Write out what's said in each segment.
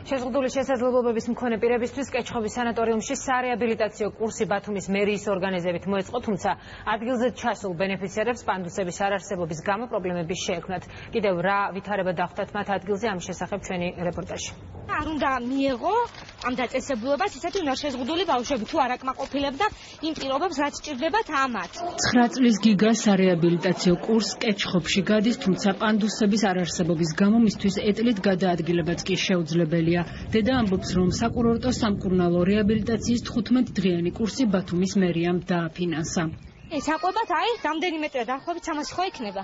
შეზღუდული შესაძლებლობების მქონე პირებისთვის კეჩხობის სანატორიუმში სარეაბილიტაციო კურსი ბათუმის მერიის ორგანიზებით მოეწყო, თუმცა ადგილზე ჩასულ ბენეფიციარებს პანდუსების არარსებობის გამო პრობლემები შეექმნათ. კიდევ რა ვითარება დახვდათ მათ ადგილზე, ამ შესახებ ჩვენი რეპორტაჟი. არ უნდა მიეღო ამ დაწესებულებას ისეთი უნარშეზღუდული ბავშვები თუ არ აკმაყოფილებდა იმ პირობებს, რაც სჭირდებათ ამათ. 9 წლის გიგა სარეაბილიტაციო კურსს კეჩხობში გადის, თუმცა პანდუსების არარსებობის გამო მისთვის ეტლით გადაადგილებაც კი შეუძლებელია. დედა ამბობს, რომ საკურორტო სამკურნალო რეაბილიტაციის 15 დღიანი კურსი ბათუმის მერიამ დააფინანსა. საყვებად რამდენი მეტრია დაახლოებით 300 ხო იქნება.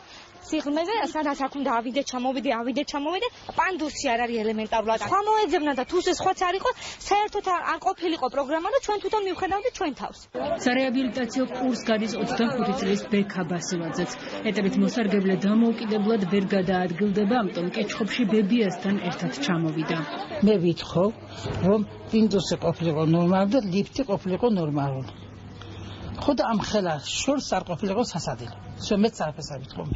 სიღრმეზე სადაც აქ უნდა ავიდე ჩამოვიდე, პანდუსი არ არის ელემენტარულად. სხვა მოეძებნა და თუ სხვაც არ იყო, საერთოდ არ ყოფილიყო პროგრამა და ჩვენ თვითონ მივხედავდით ჩვენ თავს. სარეაბილიტაციო კურსს გადის 25 წლის ბექა ბასილაძეც. ეტლით მოსარგებლე დამოუკიდებლად ვერ გადაადგილდება, ამიტომ კეჩხობში ბებიასთან ერთად ჩამოვიდა. მე ვითხოვ, რომ პინდუსი ყოფილიყო ნორმალური და ლიფტი ყოფილიყო ნორმალური. ხოდა ამ ხელა შორს არ ყოფილიყო სასადილო. მეც არაფერს არ ვითხოვ.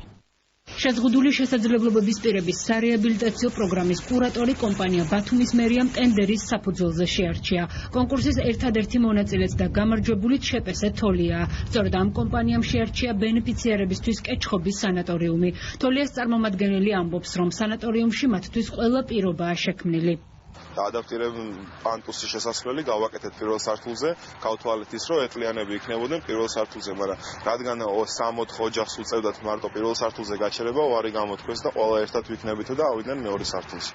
შეზღუდული შესაძლებლობების პირების სარეაბილიტაციო პროგრამის კურატორი კომპანია ბათუმის მერიამ ტენდერის საფუძველზე შეარჩია. კონკურსის ერთადერთი მონაწილეც და გამარჯვებულიც შეპესე თოლია. სწორედ ამ კომპანიამ შეარჩია ბენეფიციარებისთვის კეჩხობის სანატორიუმი. თოლიას წარმომადგენელი ამბობს, რომ სანატორიუმში მათთვის ყველა პირობაა შექმნილი. ადაპტირებ პანდუსის შესასვლელი გავაკეთეთ პირველ სართულზე, გავთვალეთ ის, რომ ეტლიანები იქნებოდნენ პირველ სართულზე, მაგრამ რადგან 3-4 ოჯახს უწევდათ მარტო პირველ სართულზე გაჩერება, უარი გამოთქვეს და ყველა ერთად ვიქნებით და ავიდნენ მეორე სართულზე.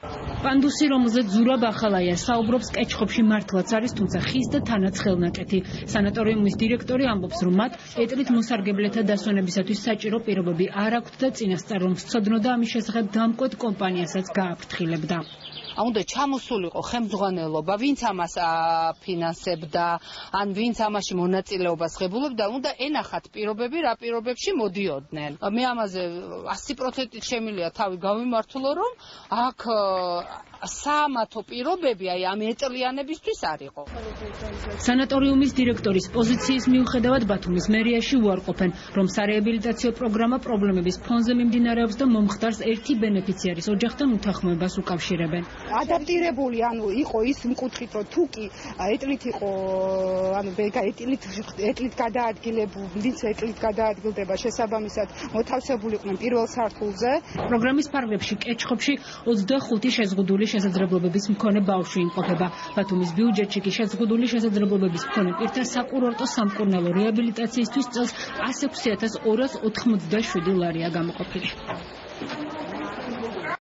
პანდუსი, რომელზეც ზურაბ ახალაია საუბრობს, კეჩხობში მართლაც არის, თუმცა ხის და თანაც ხელნაკეთი. სანატორიუმის დირექტორი ამბობს, რომ მათ ეტლით მოსარგებლეთა დასვენებისათვის საჭირო პირობები არ აქვთ და წინასწარ რომ სცოდნოდა ამის შესახებ დამკვეთ კომპანიასაც გააფრთხილებდა. უნდა ჩამოსულიყო ხელმძღვანელობა, ვინც ამას ფინანსებდა, ან ვინც ამაში მონაწილეობას ღებულობდა, უნდა ენახათ პირობები, რა პირობებში მოდიოდნენ. მე ამაზე 100% შემიძლია თავი გავიმართლო, რომ აქ საამათო პირობები ამ ეტლიანებისთვის არ იყო. სანატორიუმის დირექტორის პოზიციის მიუხედავად ბათუმის მერიაში უარყოფენ, რომ სარეაბილიტაციო პროგრამა პრობლემების ფონზე მიმდინარეობს და მომხდარს ერთი ბენეფიციარის ოჯახთან უთანხმოებას უკავშირებენ. ადაპტირებული, იყო ის მკუთხით, რომ თუ კი ეტლით იყო, ეტლით გადაადგილებული, ვინც ეტლით გადაადგილდება, შესაბამისად მოთავსებულიყვნენ პირველ სართულზე. პროგრამის ფარგლებში კეჩხობში 25 შეზღუდული შესაძლებლობების მქონე ბავშვი იმყოფება. ბათუმის ბიუჯეტში კი შეზღუდული შესაძლებლობების მქონე პირთა საკურორტო სამკურნალო რეაბილიტაციისთვის წელს 106.287 ლარია გამოყოფილი.